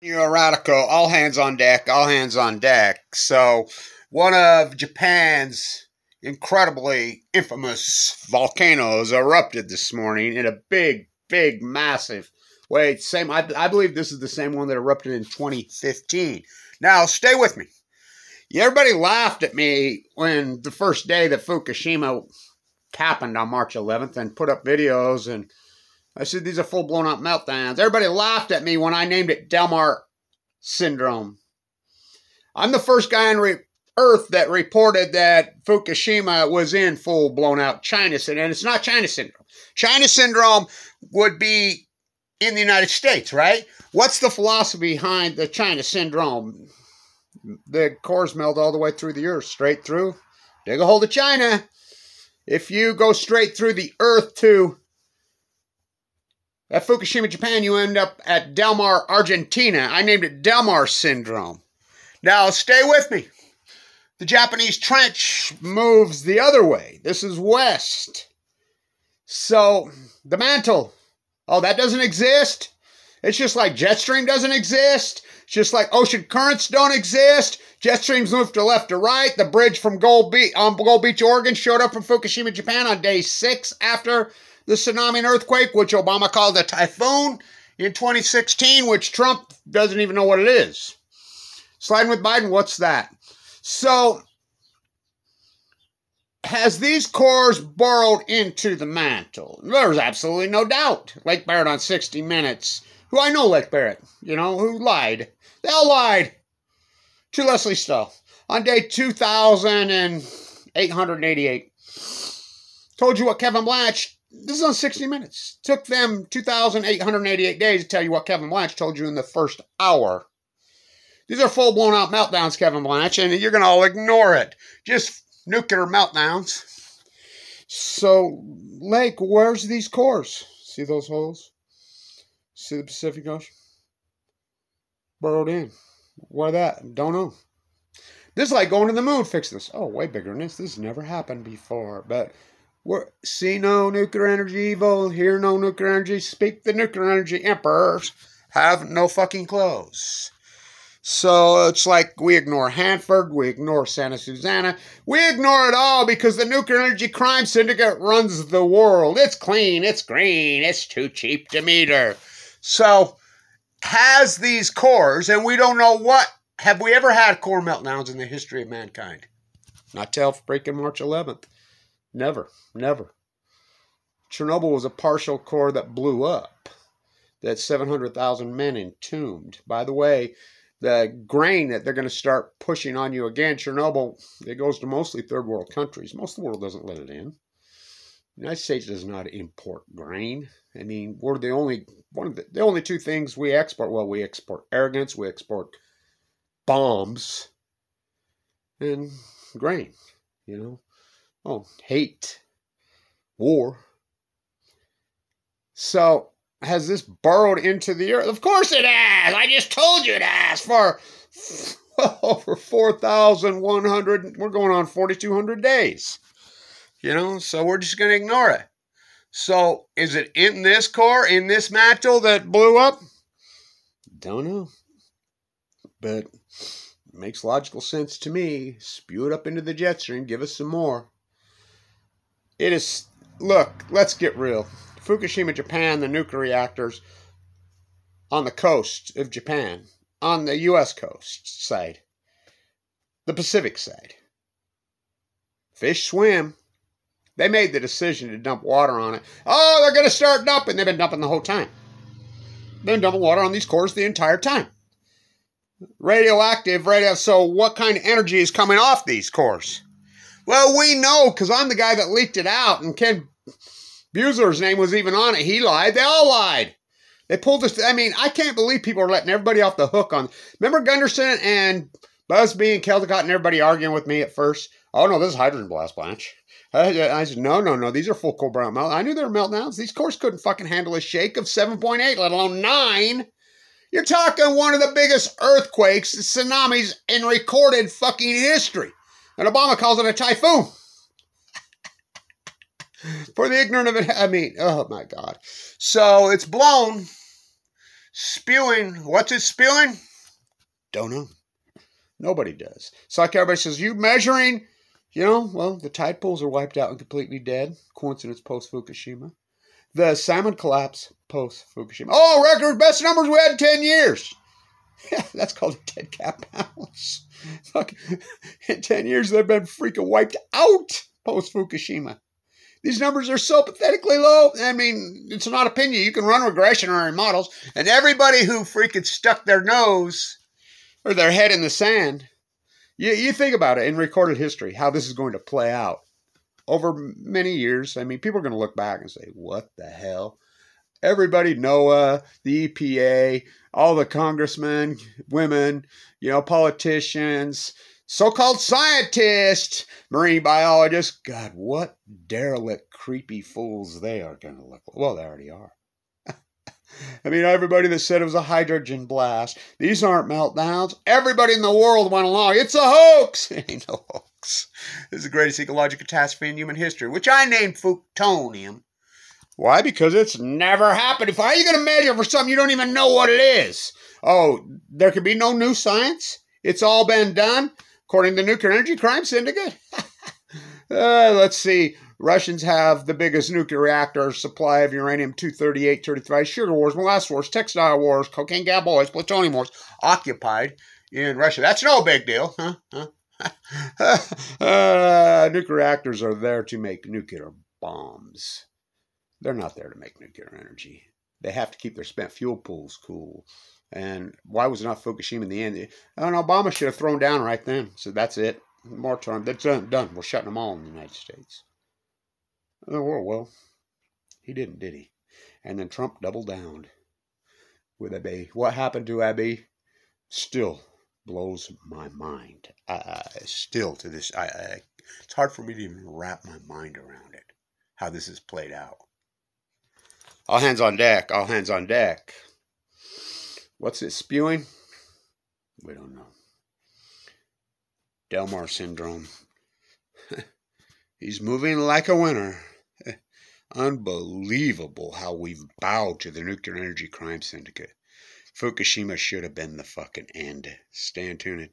You're a radical. All hands on deck. All hands on deck. So, one of Japan's incredibly infamous volcanoes erupted this morning in a big, massive way. I believe this is the same one that erupted in 2015. Now, stay with me. Everybody laughed at me when the first day that Fukushima happened on March 11th and put up videos, and I said these are full blown out meltdowns. Everybody laughed at me when I named it Delmar syndrome. I'm the first guy on Earth that reported that Fukushima was in full blown out China syndrome, and it's not China syndrome. China syndrome would be in the United States, right? What's the philosophy behind the China syndrome? The cores melt all the way through the Earth, straight through. Dig a hole to China. If you go straight through the Earth at Fukushima, Japan, you end up at Delmar, Argentina. I named it Delmar syndrome. Now, stay with me. The Japanese trench moves the other way. This is west. So, the mantle, oh, that doesn't exist? It's just like jet stream doesn't exist. It's just like ocean currents don't exist. Jet streams move to left to right. The bridge from Gold Beach, Oregon showed up from Fukushima, Japan on day 6 after the tsunami and earthquake, which Obama called a typhoon in 2016, which Trump doesn't even know what it is. Sliding with Biden, what's that? So, has these cores burrowed into the mantle? There's absolutely no doubt. Lake Barrett on 60 Minutes. Who I know Lake Barrett, who lied. They all lied to Leslie Stahl on day 2,888. Told you what Kevin Blanch, this is on 60 Minutes. Took them 2,888 days to tell you what Kevin Blanch told you in the first hour. These are full blown out meltdowns, Kevin Blanch, and you're going to all ignore it. Just nuclear meltdowns. So, Lake, where's these cores? See those holes? See the Pacific Ocean? Burrowed in. Why that? Don't know. This is like going to the moon. Fix this. Oh, way bigger than this. This has never happened before. But see no nuclear energy evil. Hear no nuclear energy. Speak the nuclear energy emperors. Have no fucking clothes. So it's like we ignore Hanford. We ignore Santa Susana. We ignore it all because the nuclear energy crime syndicate runs the world. It's clean. It's green. It's too cheap to meter. So, has these cores, and we don't know what, have we ever had core meltdowns in the history of mankind? Not till freaking March 11th. Never, never. Chernobyl was a partial core that blew up. That 700,000 men entombed. By the way, the grain that they're going to start pushing on you again, Chernobyl, it goes to mostly third world countries. Most of the world doesn't let it in. The United States does not import grain. I mean, we're the only two things we export. Well, we export arrogance, we export bombs, and grain. Oh, hate, war. So, has this burrowed into the earth? Of course it has. I just told you it has for over 4,100. We're going on 4,200 days. So we're just going to ignore it. So, is it in this core, in this mantle that blew up? Don't know. But it makes logical sense to me. Spew it up into the jet stream. Give us some more. It is, look, let's get real. Fukushima, Japan, the nuclear reactors on the coast of Japan, on the U.S. coast side, the Pacific side. Fish swim. They made the decision to dump water on it. Oh, they're going to start dumping. They've been dumping the whole time. They've been dumping water on these cores the entire time. Radioactive. So what kind of energy is coming off these cores? Well, we know because I'm the guy that leaked it out, and Ken Buesler's name was even on it. He lied. They all lied. They pulled this. I mean, I can't believe people are letting everybody off the hook on. Remember Gunderson and Busby and Caldecott and everybody arguing with me at first? Oh, no, this is hydrogen blast, Blanche. I said, no, these are full core brown melt. I knew they were meltdowns. These cores couldn't fucking handle a shake of 7.8, let alone 9. You're talking one of the biggest earthquakes, tsunamis in recorded fucking history. And Obama calls it a typhoon. For the ignorant of it, I mean, oh my God. So it's blown spewing. What's it spewing? Don't know. Nobody does. It's like everybody says, you measuring, well, the tide pools are wiped out and completely dead. Coincidence post-Fukushima. The salmon collapse post-Fukushima. Oh, record best numbers we had in 10 years. Yeah, that's called a dead cat bounce. In 10 years, they've been freaking wiped out post-Fukushima. These numbers are so pathetically low. I mean, it's not opinion. You can run regressionary models, and everybody who freaking stuck their nose or their head in the sand, you think about it in recorded history, how this is going to play out over many years. I mean, people are going to look back and say, what the hell? Everybody, NOAA, the EPA, all the congressmen, women, politicians, so-called scientists, marine biologists. God, what derelict, creepy fools they are going to look like. Well, they already are. I mean, everybody that said it was a hydrogen blast. These aren't meltdowns. Everybody in the world went along. It's a hoax. It ain't no hoax. This is the greatest ecological catastrophe in human history, which I named Futonium. Why? Because it's never happened. How are you going to measure for something you don't even know what it is? Oh, there could be no new science? It's all been done according to the Nuclear Energy Crime Syndicate? Let's see. Russians have the biggest nuclear reactor supply of uranium-238-35, sugar wars, molasses wars, textile wars, cocaine cowboys, plutonium wars, occupied in Russia. That's no big deal. Nuclear reactors are there to make nuclear bombs. They're not there to make nuclear energy. They have to keep their spent fuel pools cool. And why was it not Fukushima in the end? Obama should have thrown down right then. So that's it. Moratorium. That's done. We're shutting them all in the United States. Oh, well, he didn't, did he? And then Trump doubled down with Abe. What happened to Abe still blows my mind. Still to this, it's hard for me to even wrap my mind around it, how this is played out. All hands on deck. All hands on deck. What's it spewing? We don't know. Delmar syndrome. He's moving like a winner. Unbelievable how we've bowed to the Nuclear Energy Crime Syndicate. Fukushima should have been the fucking end. Stay tuned.